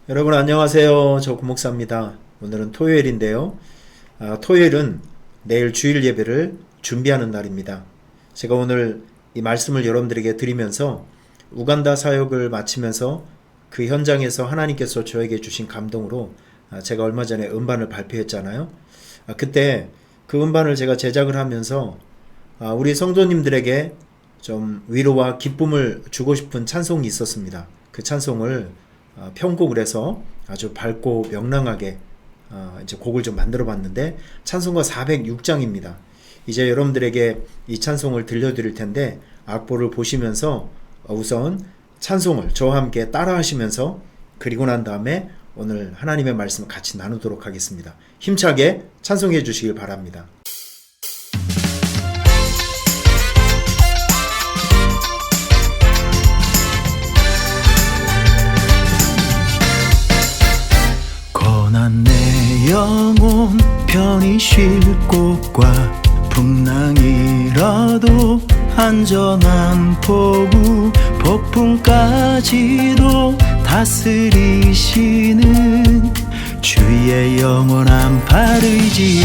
여러분 안녕하세요. 저 구목사입니다. 오늘은 토요일인데요. 토요일은 내일 주일 예배를 준비하는 날입니다. 제가 오늘 이 말씀을 여러분들에게 드리면서 우간다 사역을 마치면서 그 현장에서 하나님께서 저에게 주신 감동으로 제가 얼마 전에 음반을 발표했잖아요. 그때 그 음반을 제가 제작을 하면서 우리 성도님들에게 좀 위로와 기쁨을 주고 싶은 찬송이 있었습니다. 그 찬송을 편곡을 해서 아주 밝고 명랑하게 이제 곡을 좀 만들어 봤는데 찬송가 406장입니다. 이제 여러분들에게 이 찬송을 들려드릴 텐데 악보를 보시면서 우선 찬송을 저와 함께 따라 하시면서 그리고 난 다음에 오늘 하나님의 말씀을 같이 나누도록 하겠습니다. 힘차게 찬송해 주시길 바랍니다. 고난 내 영혼 편히 쉴 곳과 풍랑이라도 안전한 포구 폭풍까지도 다스리시는 주의 영원한 팔 의지에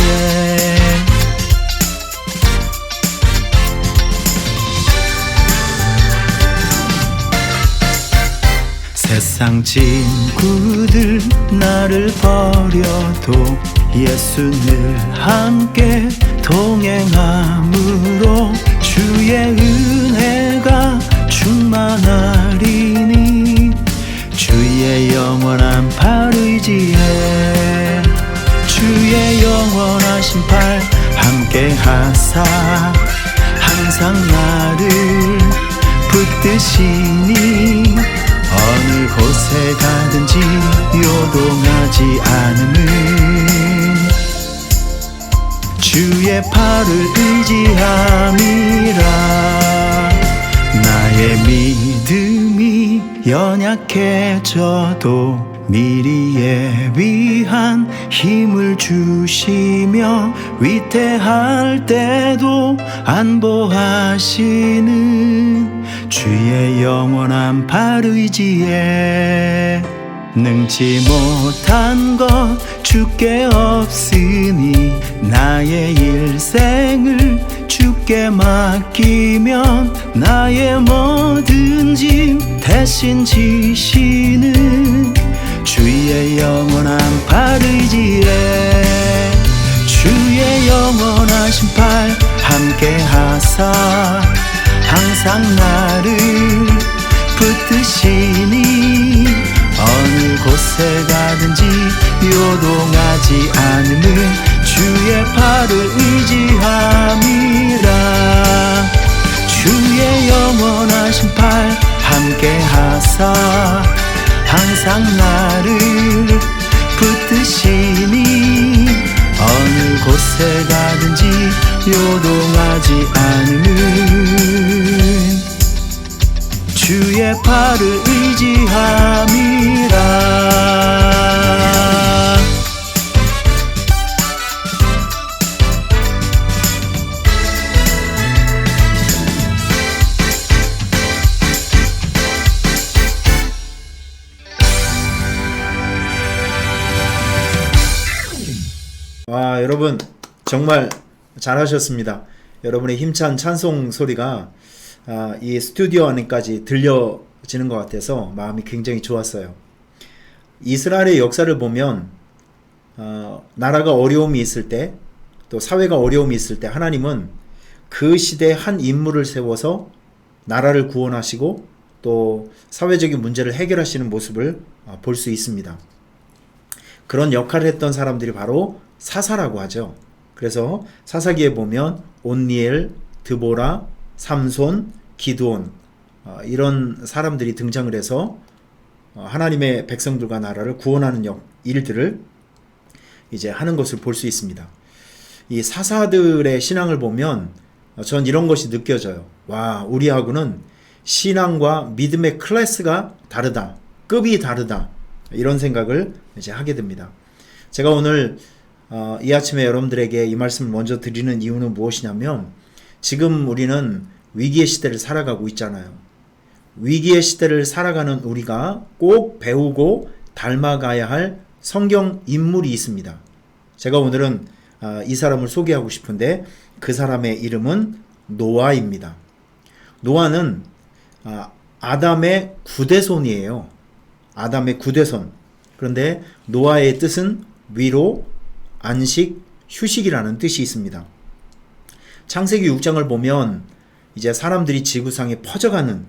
세상 친구들 나를 버려도 예수 늘 함께 동행함으로 주의 은혜가 충만하리니 주의 영원한 팔 의지에 주의 영원하신 팔 함께 하사 항상 나를 붙드시니 어느 곳에 가든지 요동하지 않음은 주의 팔을 의지함이라. 나의 믿음이 연약해져도 미리 예비한 힘을 주시며 위태할 때도 안보하시는 주의 영원한 팔 의지에 능치 못한 것 주께 없으니 나의 일생을 주께 맡기면 나의 모든 짐 대신 지시는 주의 영원한 팔 의지에 주의 영원하신 팔 함께 하사 항상 나를 붙드시니 어느 곳에 가든지 요동하지 않음은 주의 팔을 의지함이라. 주의 영원하신 팔 함께 하사 항상 나를 붙드시니 어느 곳에 가든지 요동하지 않음은 주의 팔을 의지함이라. 여러분 정말 잘하셨습니다. 여러분의 힘찬 찬송 소리가 이 스튜디오 안에까지 들려지는 것 같아서 마음이 굉장히 좋았어요. 이스라엘의 역사를 보면 나라가 어려움이 있을 때, 또 사회가 어려움이 있을 때 하나님은 그 시대에 한 인물을 세워서 나라를 구원하시고 또 사회적인 문제를 해결하시는 모습을 볼 수 있습니다. 그런 역할을 했던 사람들이 바로 사사라고 하죠. 그래서 사사기에 보면 온니엘, 드보라, 삼손, 기드온 이런 사람들이 등장을 해서 하나님의 백성들과 나라를 구원하는 일들을 이제 하는 것을 볼 수 있습니다. 이 사사들의 신앙을 보면 전 이런 것이 느껴져요. 와, 우리하고는 신앙과 믿음의 클래스가 다르다, 급이 다르다, 이런 생각을 이제 하게 됩니다. 제가 오늘 이 아침에 여러분들에게 이 말씀을 먼저 드리는 이유는 무엇이냐면, 지금 우리는 위기의 시대를 살아가고 있잖아요. 위기의 시대를 살아가는 우리가 꼭 배우고 닮아가야 할 성경 인물이 있습니다. 제가 오늘은 이 사람을 소개하고 싶은데 그 사람의 이름은 노아입니다. 노아는 아담의 구대손이에요. 아담의 구대손. 그런데 노아의 뜻은 위로, 안식, 휴식이라는 뜻이 있습니다. 창세기 6장을 보면 이제 사람들이 지구상에 퍼져가는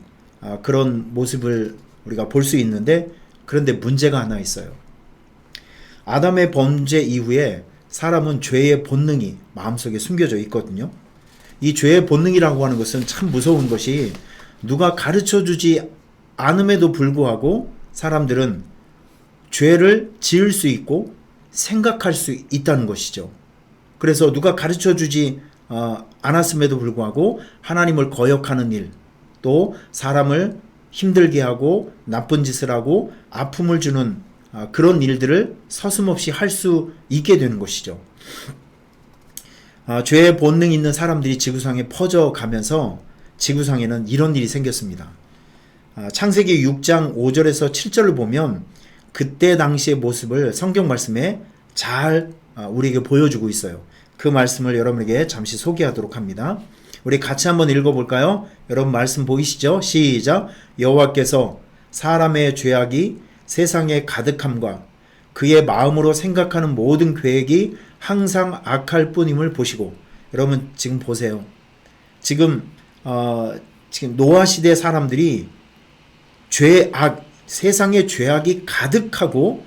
그런 모습을 우리가 볼 수 있는데, 그런데 문제가 하나 있어요. 아담의 범죄 이후에 사람은 죄의 본능이 마음속에 숨겨져 있거든요. 이 죄의 본능이라고 하는 것은 참 무서운 것이, 누가 가르쳐주지 않음에도 불구하고 사람들은 죄를 지을 수 있고 생각할 수 있다는 것이죠. 그래서 누가 가르쳐주지 않았음에도 불구하고 하나님을 거역하는 일, 또 사람을 힘들게 하고 나쁜 짓을 하고 아픔을 주는 그런 일들을 서슴없이 할 수 있게 되는 것이죠. 죄의 본능이 있는 사람들이 지구상에 퍼져가면서 지구상에는 이런 일이 생겼습니다. 창세기 6장 5절에서 7절을 보면 그때 당시의 모습을 성경 말씀에 잘 우리에게 보여주고 있어요. 그 말씀을 여러분에게 잠시 소개하도록 합니다. 우리 같이 한번 읽어볼까요? 여러분 말씀 보이시죠? 시작! 여호와께서 사람의 죄악이 세상에 가득함과 그의 마음으로 생각하는 모든 계획이 항상 악할 뿐임을 보시고. 여러분 지금 보세요. 지금 노아 시대 사람들이 세상에 죄악이 가득하고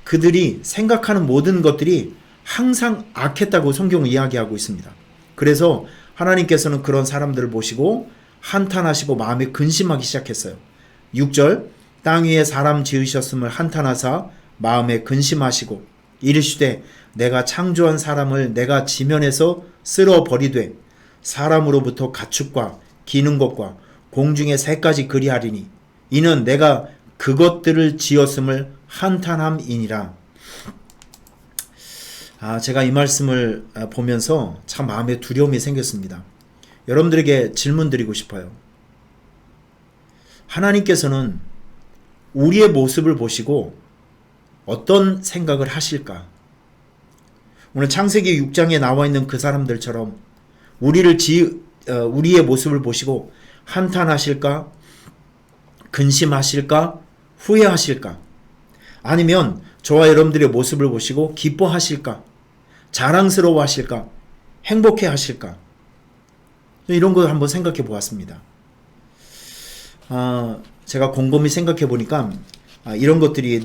그들이 생각하는 모든 것들이 항상 악했다고 성경은 이야기하고 있습니다. 그래서 하나님께서는 그런 사람들을 보시고 한탄하시고 마음에 근심하기 시작했어요. 6절, 땅 위에 사람 지으셨음을 한탄하사 마음에 근심하시고 이르시되 내가 창조한 사람을 내가 지면에서 쓸어버리되 사람으로부터 가축과 기는 것과 공중의 새까지 그리하리니 이는 내가 그것들을 지었음을 한탄함이니라. 제가 이 말씀을 보면서 참 마음에 두려움이 생겼습니다. 여러분들에게 질문 드리고 싶어요. 하나님께서는 우리의 모습을 보시고 어떤 생각을 하실까? 오늘 창세기 6장에 나와 있는 그 사람들처럼 우리의 모습을 보시고 한탄하실까? 근심하실까? 후회하실까? 아니면 저와 여러분들의 모습을 보시고 기뻐하실까? 자랑스러워 하실까? 행복해 하실까? 이런 걸 한번 생각해 보았습니다. 제가 곰곰이 생각해 보니까 이런 것들이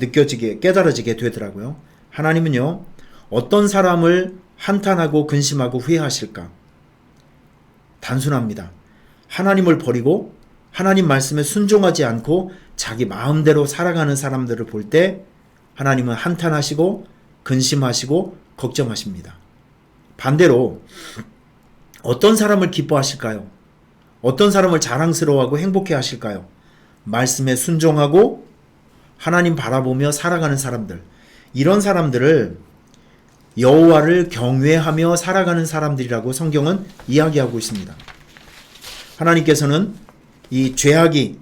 깨달아지게 되더라고요. 하나님은요, 어떤 사람을 한탄하고 근심하고 후회하실까? 단순합니다. 하나님을 버리고 하나님 말씀에 순종하지 않고 자기 마음대로 살아가는 사람들을 볼 때 하나님은 한탄하시고 근심하시고 걱정하십니다. 반대로 어떤 사람을 기뻐하실까요? 어떤 사람을 자랑스러워하고 행복해 하실까요? 말씀에 순종하고 하나님 바라보며 살아가는 사람들, 이런 사람들을 여호와를 경외하며 살아가는 사람들이라고 성경은 이야기하고 있습니다. 하나님께서는 이 죄악이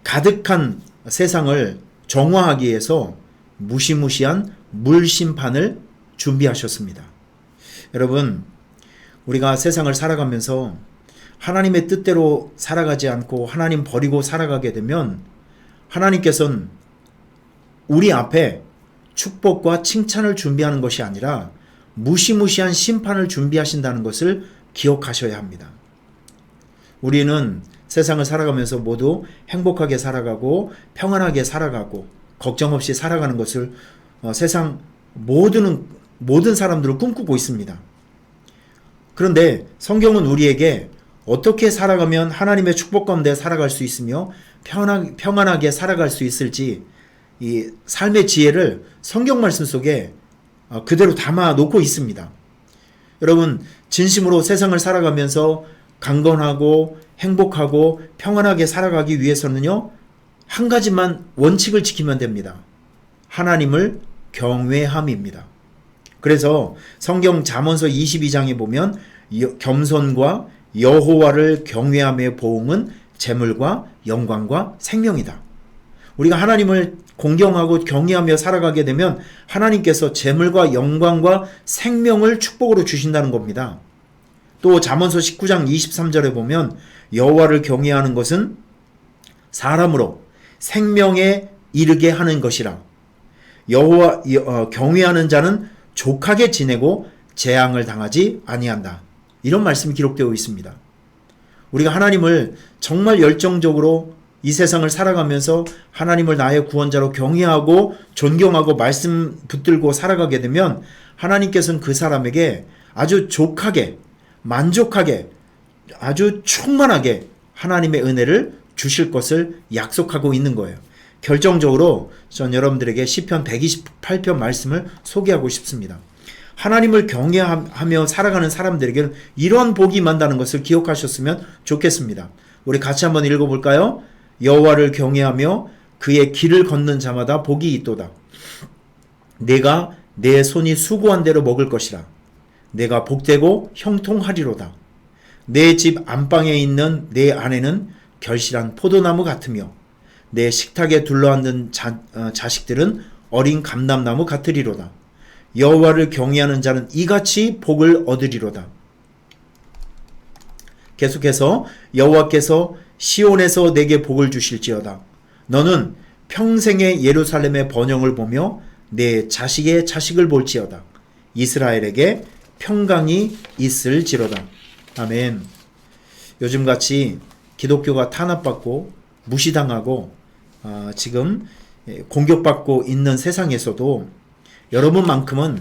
가득한 세상을 정화하기 위해서 무시무시한 물심판을 준비하셨습니다. 여러분, 우리가 세상을 살아가면서 하나님의 뜻대로 살아가지 않고 하나님 버리고 살아가게 되면 하나님께서는 우리 앞에 축복과 칭찬을 준비하는 것이 아니라 무시무시한 심판을 준비하신다는 것을 기억하셔야 합니다. 우리는 세상을 살아가면서 모두 행복하게 살아가고 평안하게 살아가고 걱정 없이 살아가는 것을 세상 모든 사람들은 꿈꾸고 있습니다. 그런데 성경은 우리에게 어떻게 살아가면 하나님의 축복 가운데 살아갈 수 있으며 평안하게 살아갈 수 있을지 이 삶의 지혜를 성경 말씀 속에 그대로 담아 놓고 있습니다. 여러분, 진심으로 세상을 살아가면서 강건하고 행복하고 평안하게 살아가기 위해서는요, 한 가지만 원칙을 지키면 됩니다. 하나님을 경외함입니다. 그래서 성경 잠언서 22장에 보면 겸손과 여호와를 경외함의 보응은 재물과 영광과 생명이다. 우리가 하나님을 공경하고 경외하며 살아가게 되면 하나님께서 재물과 영광과 생명을 축복으로 주신다는 겁니다. 또 잠언서 19장 23절에 보면 여호와를 경외하는 것은 사람으로 생명에 이르게 하는 것이라. 경외하는 자는 족하게 지내고 재앙을 당하지 아니한다. 이런 말씀이 기록되어 있습니다. 우리가 하나님을 정말 열정적으로 이 세상을 살아가면서 하나님을 나의 구원자로 경외하고 존경하고 말씀 붙들고 살아가게 되면 하나님께서는 그 사람에게 아주 족하게, 만족하게, 아주 충만하게 하나님의 은혜를 주실 것을 약속하고 있는 거예요. 결정적으로 전 여러분들에게 시편 128편 말씀을 소개하고 싶습니다. 하나님을 경외하며 살아가는 사람들에게는 이런 복이 임한다는 것을 기억하셨으면 좋겠습니다. 우리 같이 한번 읽어볼까요? 여호와를 경외하며 그의 길을 걷는 자마다 복이 있도다. 내가 내 손이 수고한 대로 먹을 것이라. 내가 복되고 형통하리로다. 내 집 안방에 있는 내 아내는 결실한 포도나무 같으며 내 식탁에 둘러앉는 자식들은 어린 감람나무 같으리로다. 여호와를 경외하는 자는 이같이 복을 얻으리로다. 계속해서 여호와께서 시온에서 내게 복을 주실지어다. 너는 평생의 예루살렘의 번영을 보며 내 자식의 자식을 볼지어다. 이스라엘에게 평강이 있을지로다. 아멘. 요즘같이 기독교가 탄압받고 무시당하고 지금 공격받고 있는 세상에서도 여러분만큼은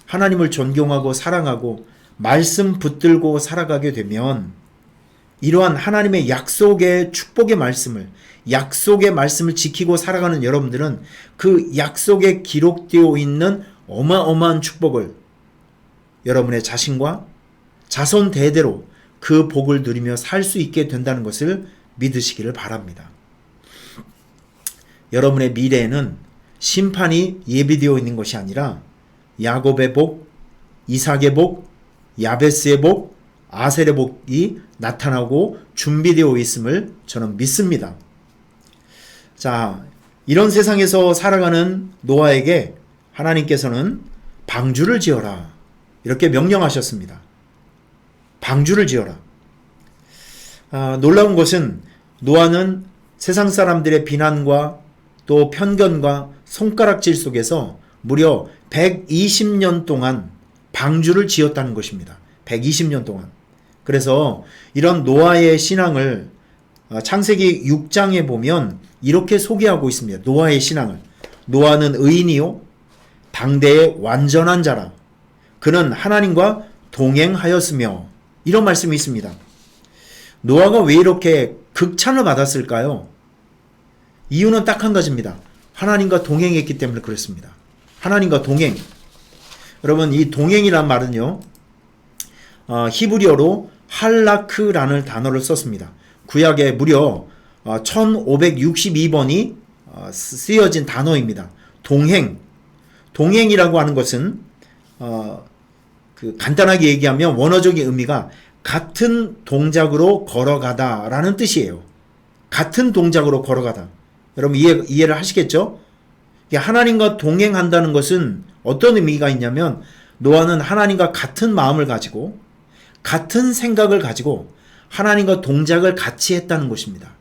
하나님을 존경하고 사랑하고 말씀 붙들고 살아가게 되면 이러한 하나님의 약속의 축복의 말씀을, 약속의 말씀을 지키고 살아가는 여러분들은 그 약속에 기록되어 있는 어마어마한 축복을 여러분의 자신과 자손 대대로 그 복을 누리며 살 수 있게 된다는 것을 믿으시기를 바랍니다. 여러분의 미래에는 심판이 예비되어 있는 것이 아니라 야곱의 복, 이삭의 복, 야베스의 복, 아셀의 복이 나타나고 준비되어 있음을 저는 믿습니다. 자, 이런 세상에서 살아가는 노아에게 하나님께서는 방주를 지어라 이렇게 명령하셨습니다. 방주를 지어라. 놀라운 것은 노아는 세상 사람들의 비난과 또 편견과 손가락질 속에서 무려 120년 동안 방주를 지었다는 것입니다. 120년 동안. 그래서 이런 노아의 신앙을 창세기 6장에 보면 이렇게 소개하고 있습니다. 노아의 신앙을. 노아는 의인이요 당대의 완전한 자라. 그는 하나님과 동행하였으며 이런 말씀이 있습니다. 노아가 왜 이렇게 극찬을 받았을까요? 이유는 딱 한 가지입니다. 하나님과 동행했기 때문에 그렇습니다. 하나님과 동행. 여러분 이 동행이란 말은요. 히브리어로 할라크라는 단어를 썼습니다. 구약에 무려 1562번이 쓰여진 단어입니다. 동행. 동행이라고 하는 것은 간단하게 얘기하면 원어적인 의미가 같은 동작으로 걸어가다 라는 뜻이에요. 같은 동작으로 걸어가다. 여러분 이해를 하시겠죠? 하나님과 동행한다는 것은 어떤 의미가 있냐면 노아는 하나님과 같은 마음을 가지고 같은 생각을 가지고 하나님과 동작을 같이 했다는 것입니다.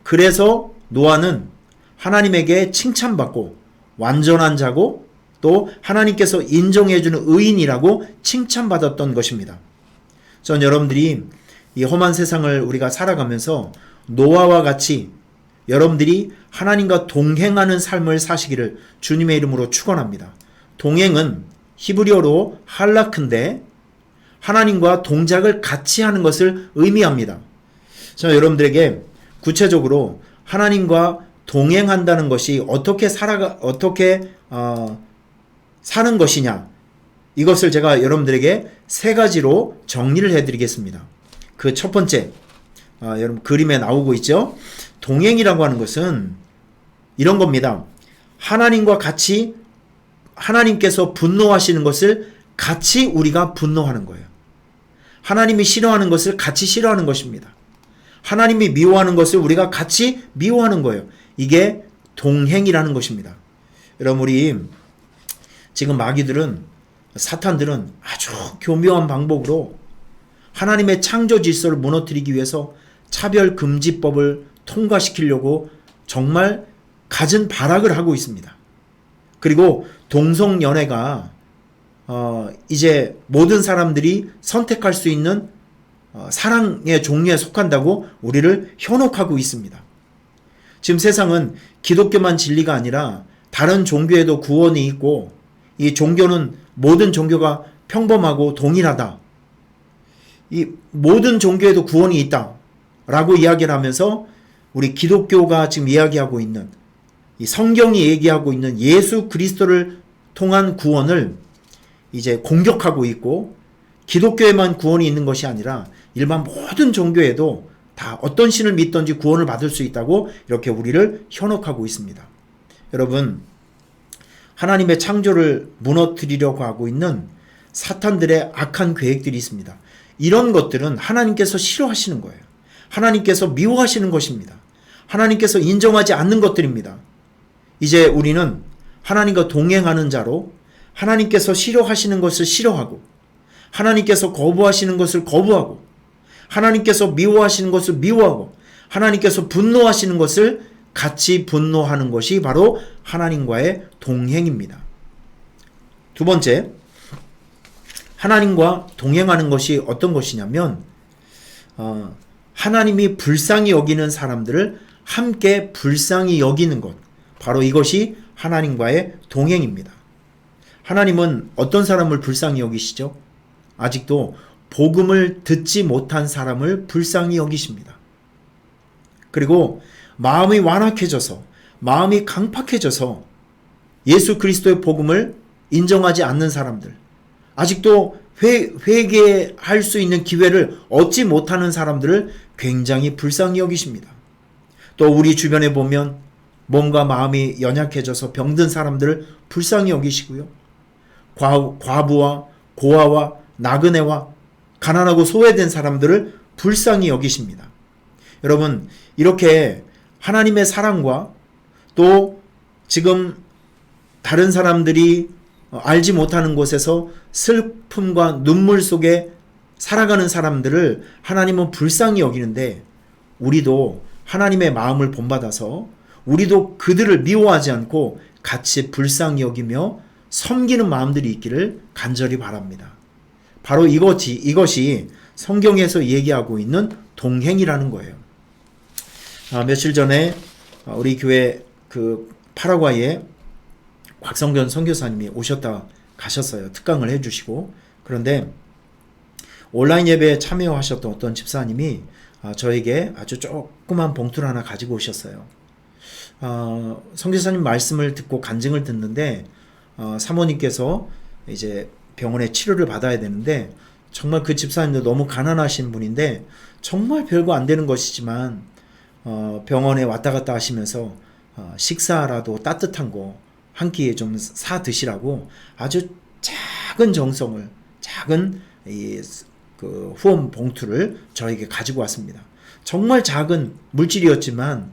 그래서 노아는 하나님에게 칭찬받고 완전한 자고 또 하나님께서 인정해주는 의인이라고 칭찬받았던 것입니다. 전 여러분들이 이 험한 세상을 우리가 살아가면서 노아와 같이 여러분들이 하나님과 동행하는 삶을 사시기를 주님의 이름으로 축원합니다. 동행은 히브리어로 할라크인데 하나님과 동작을 같이 하는 것을 의미합니다. 저 여러분들에게 구체적으로 하나님과 동행한다는 것이 어떻게 사는 것이냐 이것을 제가 여러분들에게 세 가지로 정리를 해드리겠습니다. 그 첫 번째, 여러분 그림에 나오고 있죠? 동행이라고 하는 것은 이런 겁니다. 하나님과 같이 하나님께서 분노하시는 것을 같이 우리가 분노하는 거예요. 하나님이 싫어하는 것을 같이 싫어하는 것입니다. 하나님이 미워하는 것을 우리가 같이 미워하는 거예요. 이게 동행이라는 것입니다. 여러분, 우리 지금 마귀들은, 사탄들은 아주 교묘한 방법으로 하나님의 창조 질서를 무너뜨리기 위해서 차별금지법을 통과시키려고 정말 갖은 발악을 하고 있습니다. 그리고 동성연애가 이제 모든 사람들이 선택할 수 있는 사랑의 종류에 속한다고 우리를 현혹하고 있습니다. 지금 세상은 기독교만 진리가 아니라 다른 종교에도 구원이 있고, 이 종교는 모든 종교가 평범하고 동일하다, 이 모든 종교에도 구원이 있다 라고 이야기를 하면서 우리 기독교가 지금 이야기하고 있는, 이 성경이 얘기하고 있는 예수 그리스도를 통한 구원을 이제 공격하고 있고, 기독교에만 구원이 있는 것이 아니라 일반 모든 종교에도 다 어떤 신을 믿든지 구원을 받을 수 있다고 이렇게 우리를 현혹하고 있습니다. 여러분, 하나님의 창조를 무너뜨리려고 하고 있는 사탄들의 악한 계획들이 있습니다. 이런 것들은 하나님께서 싫어하시는 거예요. 하나님께서 미워하시는 것입니다. 하나님께서 인정하지 않는 것들입니다. 이제 우리는 하나님과 동행하는 자로 하나님께서 싫어하시는 것을 싫어하고, 하나님께서 거부하시는 것을 거부하고, 하나님께서 미워하시는 것을 미워하고, 하나님께서 분노하시는 것을 같이 분노하는 것이 바로 하나님과의 동행입니다. 두 번째, 하나님과 동행하는 것이 어떤 것이냐면, 하나님이 불쌍히 여기는 사람들을 함께 불쌍히 여기는 것, 바로 이것이 하나님과의 동행입니다. 하나님은 어떤 사람을 불쌍히 여기시죠? 아직도 복음을 듣지 못한 사람을 불쌍히 여기십니다. 그리고 마음이 완악해져서, 마음이 강팍해져서 예수 그리스도의 복음을 인정하지 않는 사람들, 아직도 회개할 수 있는 기회를 얻지 못하는 사람들을 굉장히 불쌍히 여기십니다. 또 우리 주변에 보면 몸과 마음이 연약해져서 병든 사람들을 불쌍히 여기시고요, 과부와 고아와 나그네와 가난하고 소외된 사람들을 불쌍히 여기십니다. 여러분, 이렇게 하나님의 사랑과 또 지금 다른 사람들이 알지 못하는 곳에서 슬픔과 눈물 속에 살아가는 사람들을 하나님은 불쌍히 여기는데, 우리도 하나님의 마음을 본받아서 우리도 그들을 미워하지 않고 같이 불쌍히 여기며 섬기는 마음들이 있기를 간절히 바랍니다. 바로 이것이 성경에서 얘기하고 있는 동행이라는 거예요. 며칠 전에 우리 교회 파라과이에 곽성견 선교사님이 오셨다 가셨어요. 특강을 해주시고. 그런데 온라인 예배에 참여하셨던 어떤 집사님이 저에게 아주 조그만 봉투를 하나 가지고 오셨어요. 선교사님 말씀을 듣고 간증을 듣는데, 사모님께서 이제 병원에 치료를 받아야 되는데, 정말 그 집사님도 너무 가난하신 분인데 정말 별거 안 되는 것이지만 병원에 왔다 갔다 하시면서 식사라도 따뜻한 거 한 끼에 좀 사 드시라고 아주 작은 정성을, 작은 후원 봉투를 저에게 가지고 왔습니다. 정말 작은 물질이었지만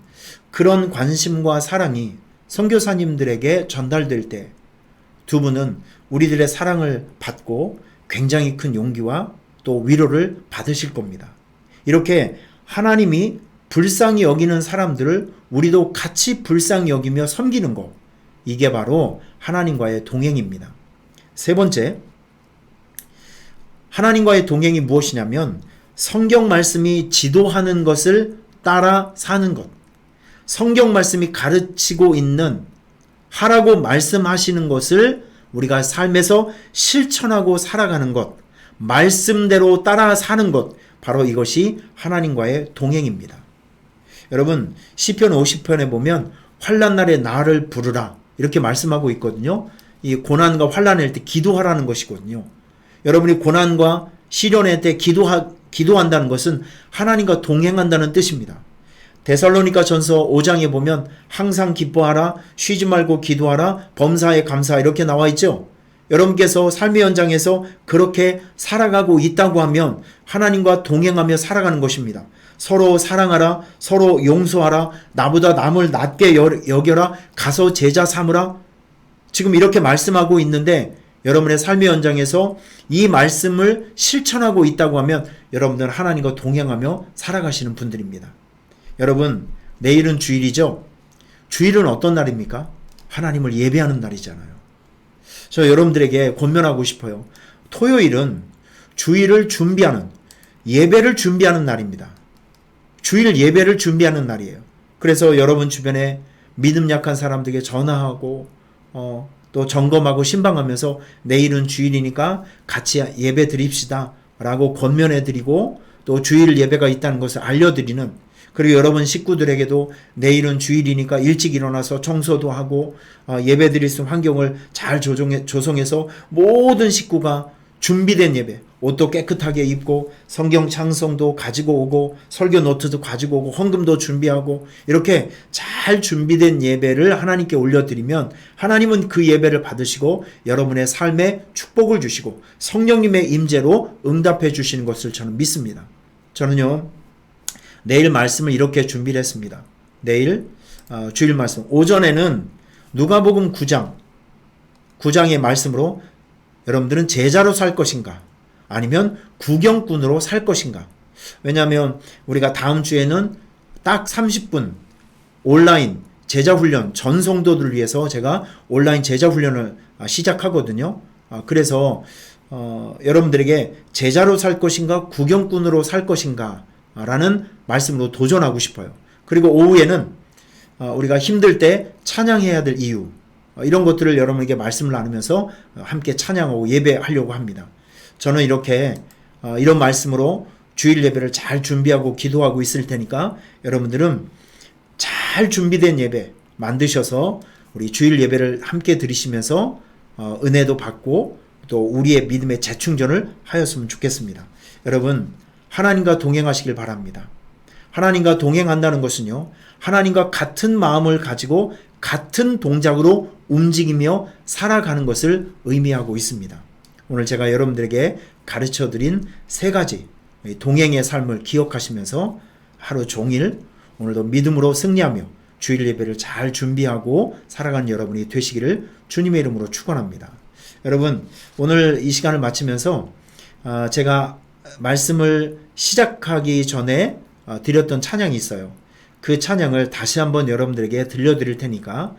그런 관심과 사랑이 선교사님들에게 전달될 때 두 분은 우리들의 사랑을 받고 굉장히 큰 용기와 또 위로를 받으실 겁니다. 이렇게 하나님이 불쌍히 여기는 사람들을 우리도 같이 불쌍히 여기며 섬기는 것, 이게 바로 하나님과의 동행입니다. 세 번째, 하나님과의 동행이 무엇이냐면 성경 말씀이 지도하는 것을 따라 사는 것. 성경 말씀이 가르치고 있는, 하라고 말씀하시는 것을 우리가 삶에서 실천하고 살아가는 것, 말씀대로 따라 사는 것, 바로 이것이 하나님과의 동행입니다. 여러분, 시편 50편에 보면 환난 날에 나를 부르라 이렇게 말씀하고 있거든요. 이 고난과 환난일 때 기도하라는 것이거든요. 여러분이 고난과 시련의 때 기도한다는 것은 하나님과 동행한다는 뜻입니다. 데살로니가 전서 5장에 보면 항상 기뻐하라, 쉬지 말고 기도하라, 범사에 감사 이렇게 나와 있죠. 여러분께서 삶의 현장에서 그렇게 살아가고 있다고 하면 하나님과 동행하며 살아가는 것입니다. 서로 사랑하라, 서로 용서하라, 나보다 남을 낮게 여겨라, 가서 제자 삼으라. 지금 이렇게 말씀하고 있는데 여러분의 삶의 현장에서 이 말씀을 실천하고 있다고 하면 여러분들은 하나님과 동행하며 살아가시는 분들입니다. 여러분, 내일은 주일이죠? 주일은 어떤 날입니까? 하나님을 예배하는 날이잖아요. 저 여러분들에게 권면하고 싶어요. 토요일은 주일을 준비하는, 예배를 준비하는 날입니다. 주일 예배를 준비하는 날이에요. 그래서 여러분 주변에 믿음 약한 사람들에게 전화하고 또 점검하고 신방하면서 내일은 주일이니까 같이 예배 드립시다 라고 권면해 드리고 또 주일 예배가 있다는 것을 알려드리는, 그리고 여러분 식구들에게도 내일은 주일이니까 일찍 일어나서 청소도 하고 예배 드릴 수 있는 환경을 잘 조성해서 모든 식구가 준비된 예배, 옷도 깨끗하게 입고 성경 찬송도 가지고 오고 설교 노트도 가지고 오고 헌금도 준비하고 이렇게 잘 준비된 예배를 하나님께 올려드리면 하나님은 그 예배를 받으시고 여러분의 삶에 축복을 주시고 성령님의 임재로 응답해 주시는 것을 저는 믿습니다. 저는요, 내일 말씀을 이렇게 준비를 했습니다. 내일 주일 말씀 오전에는 누가복음 9장의 말씀으로 여러분들은 제자로 살 것인가 아니면 구경꾼으로 살 것인가. 왜냐하면 우리가 다음 주에는 딱 30분 온라인 제자훈련, 전 성도들을 위해서 제가 온라인 제자훈련을 시작하거든요. 그래서 여러분들에게 제자로 살 것인가 구경꾼으로 살 것인가 라는 말씀으로 도전하고 싶어요. 그리고 오후에는 우리가 힘들 때 찬양해야 될 이유, 이런 것들을 여러분에게 말씀을 나누면서 함께 찬양하고 예배하려고 합니다. 저는 이렇게 이런 말씀으로 주일 예배를 잘 준비하고 기도하고 있을 테니까 여러분들은 잘 준비된 예배 만드셔서 우리 주일 예배를 함께 드리시면서 은혜도 받고 또 우리의 믿음의 재충전을 하였으면 좋겠습니다. 여러분, 하나님과 동행하시길 바랍니다. 하나님과 동행한다는 것은요, 하나님과 같은 마음을 가지고 같은 동작으로 움직이며 살아가는 것을 의미하고 있습니다. 오늘 제가 여러분들에게 가르쳐드린 3가지 동행의 삶을 기억하시면서 하루 종일 오늘도 믿음으로 승리하며 주일 예배를 잘 준비하고 살아가는 여러분이 되시기를 주님의 이름으로 축원합니다. 여러분, 오늘 이 시간을 마치면서 제가 말씀을 시작하기 전에 드렸던 찬양이 있어요. 그 찬양을 다시 한번 여러분들에게 들려드릴 테니까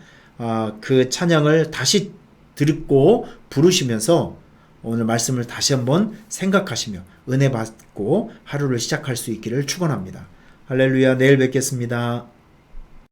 그 찬양을 다시 듣고 부르시면서 오늘 말씀을 다시 한번 생각하시며 은혜 받고 하루를 시작할 수 있기를 축원합니다. 할렐루야. 내일 뵙겠습니다.